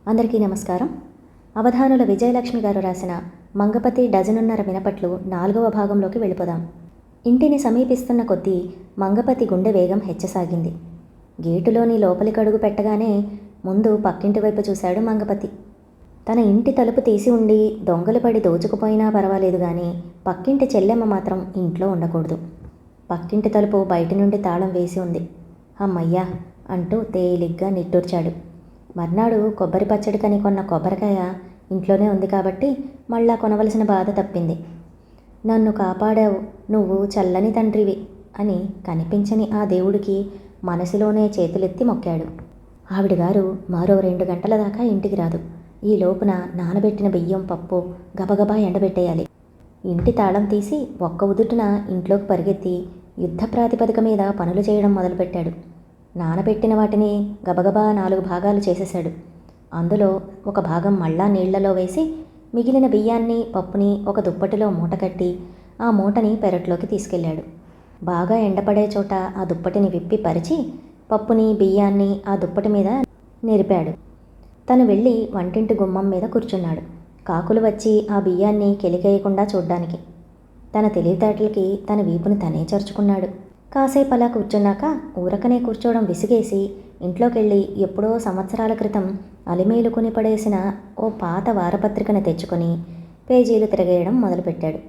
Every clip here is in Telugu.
అందరికీ నమస్కారం. అవధానుల విజయలక్ష్మి గారు రాసిన మంగపతి డజనున్నర మినపట్లు 4వ భాగంలోకి వెళ్ళిపోదాం. ఇంటిని సమీపిస్తున్న కొద్దీ మంగపతి గుండె వేగం హెచ్చసాగింది. గేటులోని లోపలికి అడుగు పెట్టగానే ముందు పక్కింటి వైపు చూశాడు మంగపతి. తన ఇంటి తలుపు తీసి ఉండి దొంగలు పడి దోచుకుపోయినా పర్వాలేదు కానీ పక్కింటి చెల్లెమ్మ మాత్రం ఇంట్లో ఉండకూడదు. పక్కింటి తలుపు బయటి నుండి తాళం వేసి ఉంది. అమ్మయ్యా అంటూ తేలిగ్గా నిట్టూర్చాడు. మర్నాడు కొబ్బరి పచ్చడికని కొన్న కొబ్బరికాయ ఇంట్లోనే ఉంది కాబట్టి మళ్ళా కొనవలసిన బాధ తప్పింది. నన్ను కాపాడావు, నువ్వు చల్లని తండ్రివి అని కనిపించని ఆ దేవుడికి మనసులోనే చేతులెత్తి మొక్కాడు. ఆవిడగారు మరో 2 గంటల దాకా ఇంటికి రాదు. ఈ లోపున నానబెట్టిన బియ్యం పప్పు గబగబా ఎండబెట్టేయాలి. ఇంటి తాళం తీసి ఒక్క ఉదుటున ఇంట్లోకి పరిగెత్తి యుద్ధ ప్రాతిపదిక మీద పనులు చేయడం మొదలుపెట్టాడు. నానబెట్టిన వాటిని గబగబా 4 భాగాలు చేసేశాడు. అందులో ఒక భాగం మళ్ళా నీళ్లలో వేసి మిగిలిన బియ్యాన్ని పప్పుని ఒక దుప్పటిలో మూట కట్టి ఆ మూటని పెరట్లోకి తీసుకెళ్ళాడు. బాగా ఎండపడే చోట ఆ దుప్పటిని విప్పి పరిచి పప్పుని బియ్యాన్ని ఆ దుప్పటి మీద నిరిపాడు. తను వెళ్ళి వంటింటి గుమ్మం మీద కూర్చున్నాడు. కాకులు వచ్చి ఆ బియ్యాన్ని కెలికేయకుండా చూడ్డానికి. తన తెలివితేటలకి తన వీపుని తనే చరుచుకున్నాడు. కాసేపు అలా కూర్చున్నాక ఊరకనే కూర్చోవడం విసిగేసి ఇంట్లోకెళ్ళి ఎప్పుడో సంవత్సరాల క్రితం అలిమేలుకుని పడేసిన ఓ పాత వారపత్రికను తెచ్చుకొని పేజీలు తిరగేయడం మొదలుపెట్టాడు.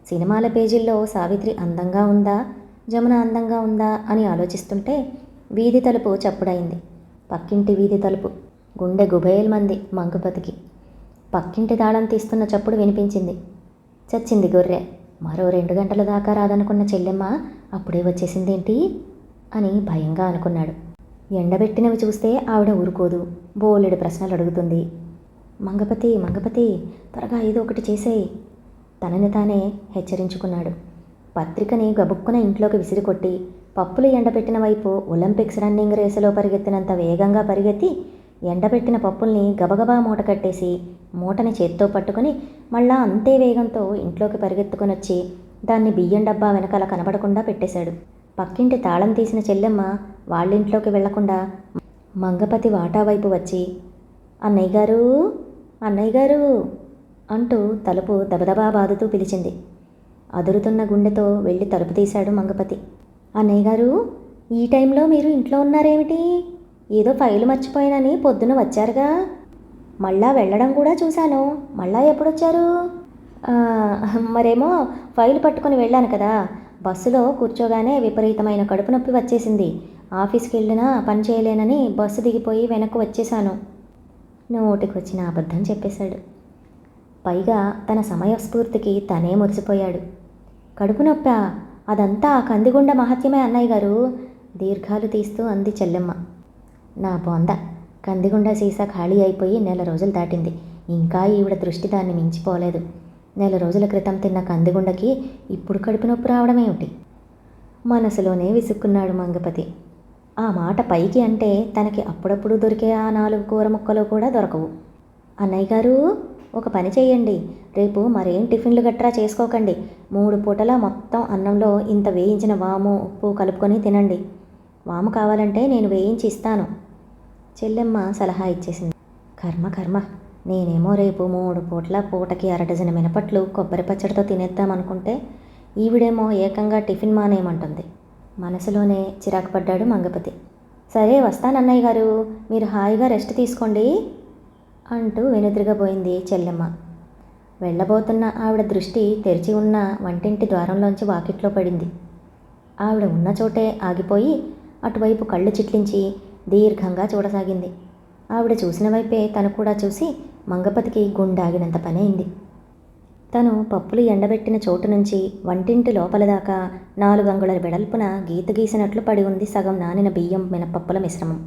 సినిమాల పేజీల్లో సావిత్రి అందంగా ఉందా, జమున అందంగా ఉందా అని ఆలోచిస్తుంటే వీధి తలుపు చప్పుడైంది. పక్కింటి వీధి తలుపు. గుండె గుబేల్మంది మంగపతికి. పక్కింటి తాళం తీస్తున్న చప్పుడు వినిపించింది. చచ్చింది గొర్రె, మరో 2 గంటల దాకా రాదనుకున్న చెల్లెమ్మ అప్పుడే వచ్చేసిందేంటి అని భయంగా అనుకున్నాడు. ఎండబెట్టినవి చూస్తే ఆవిడ ఊరుకోదు, బోలెడు ప్రశ్నలు అడుగుతుంది. మంగపతి మంగపతి త్వరగా ఏదో ఒకటి చేసేయి తనని తానే హెచ్చరించుకున్నాడు. పత్రికని గబుక్కున ఇంట్లోకి విసిరికొట్టి పప్పులు ఎండబెట్టిన వైపు ఒలింపిక్స్ రన్నింగ్ రేసులో పరిగెత్తినంత వేగంగా పరిగెత్తి ఎండబెట్టిన పప్పుల్ని గబగబా మూట కట్టేసి మూటని చేత్తో పట్టుకుని మళ్ళా అంతే వేగంతో ఇంట్లోకి పరిగెత్తుకుని వచ్చి దాన్ని బియ్యం డబ్బా వెనకాల కనబడకుండా పెట్టేశాడు. పక్కింటి తాళం తీసిన చెల్లెమ్మ వాళ్ళింట్లోకి వెళ్లకుండా మంగపతి వాటా వైపు వచ్చి అన్నయ్య గారు, అన్నయ్య గారు అంటూ తలుపు దబదబా బాదుతూ పిలిచింది. అదురుతున్న గుండెతో వెళ్ళి తలుపు తీశాడు మంగపతి. అన్నయ్య గారు, ఈ టైంలో మీరు ఇంట్లో ఉన్నారేమిటి? ఏదో ఫైలు మర్చిపోయానని పొద్దున వచ్చారుగా. మళ్ళా వెళ్ళడం కూడా చూశాను. మళ్ళా ఎప్పుడొచ్చారు? మరేమో ఫైలు పట్టుకొని వెళ్ళాను కదా. బస్సులో కూర్చోగానే విపరీతమైన కడుపు నొప్పి వచ్చేసింది. ఆఫీస్కి వెళ్ళినా పని చేయలేనని బస్సు దిగిపోయి వెనక్కు వచ్చేశాను. నోటికి వచ్చిన అబద్ధం చెప్పేశాడు. పైగా తన సమయస్ఫూర్తికి తనే మురిసిపోయాడు. కడుపు నొప్పా? అదంతా కందిగుండ మహత్యమే అన్నయ్య గారు దీర్ఘాలు తీస్తూ అంది చెల్లెమ్మ. నా బొంద, కందిగుండ సీసా ఖాళీ అయిపోయి 1 నెల రోజులు దాటింది. ఇంకా ఈవిడ దృష్టి దాన్ని మించిపోలేదు. 1 నెల రోజుల క్రితం తిన్న కందిగుండకి ఇప్పుడు కడుపు నొప్పి రావడం ఏమిటి? మనసులోనే విసుక్కున్నాడు మంగపతి. ఆ మాట పైకి అంటే తనకి అప్పుడప్పుడు దొరికే ఆ 4 కూర ముక్కలు కూడా దొరకవు. అన్నయ్య గారు, ఒక పని చేయండి. రేపు మరేం టిఫిన్లు గట్రా చేసుకోకండి. 3 పూటల మొత్తం అన్నంలో ఇంత వేయించిన వాము ఉప్పు కలుపుకొని తినండి. వాము కావాలంటే నేను వేయించి ఇస్తాను చెల్లెమ్మ సలహా ఇచ్చేసింది. కర్మ, నేనేమో రేపు 3 పూట్ల పూటకి 1 డజన్ మినపట్లు కొబ్బరి పచ్చడితో తినేద్దామనుకుంటే ఈవిడేమో ఏకంగా టిఫిన్ మానేయమంటుంది. మనసులోనే చిరాకు పడ్డాడు మంగపతి. సరే వస్తానన్నయ్య గారు, మీరు హాయిగా రెస్ట్ తీసుకోండి అంటూ వెనుదిరగబోయింది చెల్లెమ్మ. వెళ్ళబోతున్న ఆవిడ దృష్టి తెరిచి ఉన్న వంటింటి ద్వారంలోంచి వాకిట్లో పడింది. ఆవిడ ఉన్న చోటే ఆగిపోయి అటువైపు కళ్ళు చిట్లించి దీర్ఘంగా చూడసాగింది. ఆవిడ చూసిన వైపే తను కూడా చూసి మంగపతికి గుండాగినంత పని అయింది. తను పప్పులు ఎండబెట్టిన చోటు నుంచి వంటింటి లోపల దాకా 4 అంగుళాల వెడల్పున గీత గీసినట్లు పడి ఉంది సగం నానిన బియ్యం మినపప్పుల మిశ్రమం.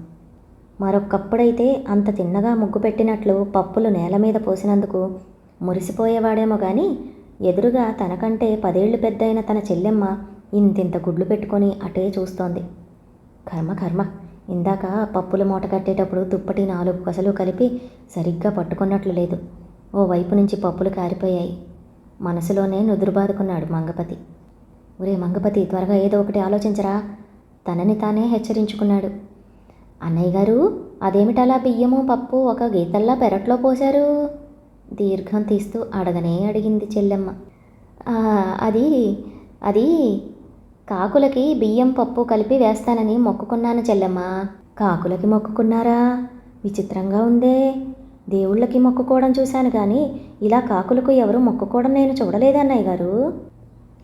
మరొకప్పుడైతే అంత తిన్నగా ముగ్గు పెట్టినట్లు పప్పులు నేల మీద పోసినందుకు మురిసిపోయేవాడేమో గాని ఎదురుగా తనకంటే 10 ఏళ్లు పెద్దయిన తన చెల్లెమ్మ ఇంతింత గుడ్లు పెట్టుకొని అటే చూస్తోంది. కర్మ, ఇందాక పప్పుల మూట కట్టేటప్పుడు దుప్పటి 4 కొసలు కలిపి సరిగ్గా పట్టుకున్నట్లు లేదు. ఓ వైపు నుంచి పప్పులు కారిపోయాయి. మనసులోనే నుదురుబాదుకున్నాడు మంగపతి. ఒరే మంగపతి, త్వరగా ఏదో ఒకటి ఆలోచించరా తనని తానే హెచ్చరించుకున్నాడు. అన్నయ్య గారు అదేమిటలా బియ్యము పప్పు ఒక గీతల్లా పెరట్లో పోశారు? దీర్ఘం తీస్తూ అడగనే అడిగింది చెల్లెమ్మ. "ఆ, అది అది కాకులకి బియ్యం పప్పు కలిపి వేస్తానని మొక్కుకున్నాను చెల్లెమ్మ." కాకులకి మొక్కుకున్నారా? విచిత్రంగా ఉందే. దేవుళ్ళకి మొక్కుకోవడం చూశాను కానీ ఇలా కాకులకు ఎవరు మొక్కుకోవడం నేను చూడలేదన్నయ్య గారు.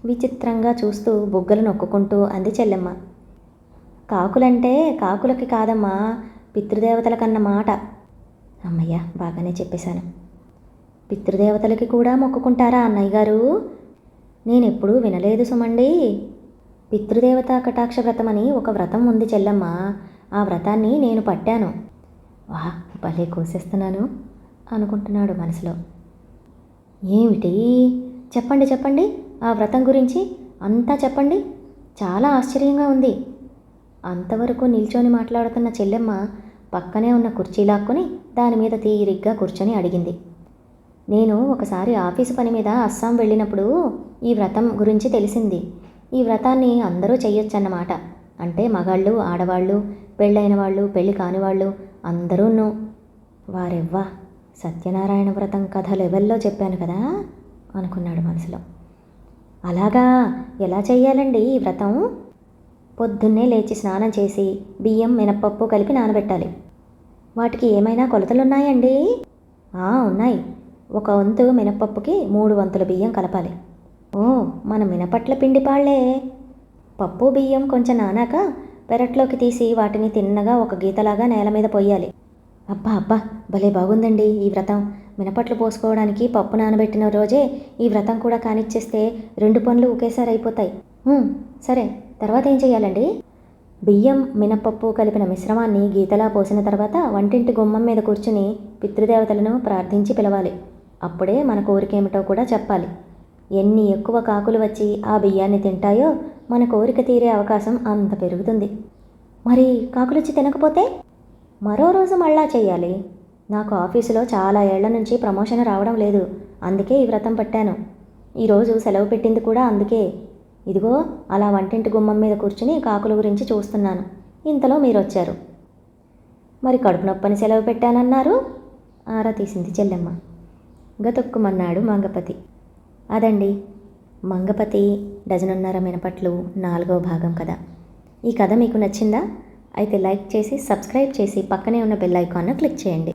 విచిత్రంగా చూస్తూ బుగ్గలు నొక్కుకుంటూ అంది చెల్లెమ్మ. కాకులంటే కాకులకి కాదమ్మా, పితృదేవతలకన్న మాట. అమ్మయ్య, బాగానే చెప్పేశాను. పితృదేవతలకి కూడా మొక్కుకుంటారా అన్నయ్య గారు? నేనెప్పుడూ వినలేదు సుమండి. పితృదేవత కటాక్ష వ్రతం అని ఒక వ్రతం ఉంది చెల్లెమ్మ. ఆ వ్రతాన్ని నేను పట్టాను. వా, భలే కోసేస్తున్నాను అనుకుంటున్నాడు మనసులో. ఏమిటి? చెప్పండి చెప్పండి, ఆ వ్రతం గురించి అంతా చెప్పండి, చాలా ఆశ్చర్యంగా ఉంది. అంతవరకు నిల్చొని మాట్లాడుతున్న చెల్లెమ్మ పక్కనే ఉన్న కుర్చీ లాక్కొని దాని మీద తీరిగ్గా కూర్చొని అడిగింది. నేను ఒకసారి ఆఫీసు పని మీద అస్సాం వెళ్ళినప్పుడు ఈ వ్రతం గురించి తెలిసింది. ఈ వ్రతాన్ని అందరూ చెయ్యొచ్చన్నమాట. అంటే మగాళ్ళు, ఆడవాళ్ళు, పెళ్ళైన వాళ్ళు, పెళ్ళి కానివాళ్ళు అందరూను. వారెవ్వా, సత్యనారాయణ వ్రతం కథ లెవెల్లో చెప్పాను కదా అనుకున్నాడు మనసులో. అలాగా, ఎలా చెయ్యాలండి ఈ వ్రతం? పొద్దున్నే లేచి స్నానం చేసి బియ్యం మినప్పప్పు కలిపి నానబెట్టాలి. వాటికి ఏమైనా కొలతలున్నాయండి? ఉన్నాయి. 1 వంతు మినప్పప్పుకి 3 వంతుల బియ్యం కలపాలి. ఓ, మన మినపట్ల పిండి పాళ్లే. పప్పు బియ్యం కొంచెం నానాక పెరట్లోకి తీసి వాటిని తిన్నగా ఒక గీతలాగా నేల మీద పొయ్యాలి. అబ్బా అబ్బా, భలే బాగుందండి ఈ వ్రతం. మినపట్లు పోసుకోవడానికి పప్పు నానబెట్టిన రోజే ఈ వ్రతం కూడా కానిచ్చేస్తే 2 పనులు ఒకేసారి అయిపోతాయి. సరే, తర్వాత ఏం చేయాలండి? బియ్యం మినపప్పు కలిపిన మిశ్రమాన్ని గీతలా పోసిన తర్వాత వంటింటి గుమ్మం మీద కూర్చుని పితృదేవతలను ప్రార్థించి పిలవాలి. అప్పుడే మన కోరికేమిటో కూడా చెప్పాలి. ఎన్ని ఎక్కువ కాకులు వచ్చి ఆ బియ్యాన్ని తింటాయో మన కోరిక తీరే అవకాశం అంత పెరుగుతుంది. మరి కాకులొచ్చి తినకపోతే? మరో రోజు మళ్ళా చెయ్యాలి. నాకు ఆఫీసులో చాలా ఏళ్ల నుంచి ప్రమోషన్ రావడం లేదు, అందుకే ఈ వ్రతం పట్టాను. ఈరోజు సెలవు పెట్టింది కూడా అందుకే. ఇదిగో అలా వంటింటి గుమ్మం మీద కూర్చుని కాకుల గురించి చూస్తున్నాను. ఇంతలో మీరు వచ్చారు. మరి కడుపు నొప్పని సెలవు పెట్టానన్నారు? ఆరా తీసింది చెల్లెమ్మ. గతుక్కుమన్నాడు మంగపతి. అదండి, మంగపతి డజనున్నర మినపట్లు 4వ భాగం కథ. ఈ కథ మీకు నచ్చిందా? అయితే లైక్ చేసి సబ్స్క్రైబ్ చేసి పక్కనే ఉన్న బెల్ ఐకాన్ను క్లిక్ చేయండి.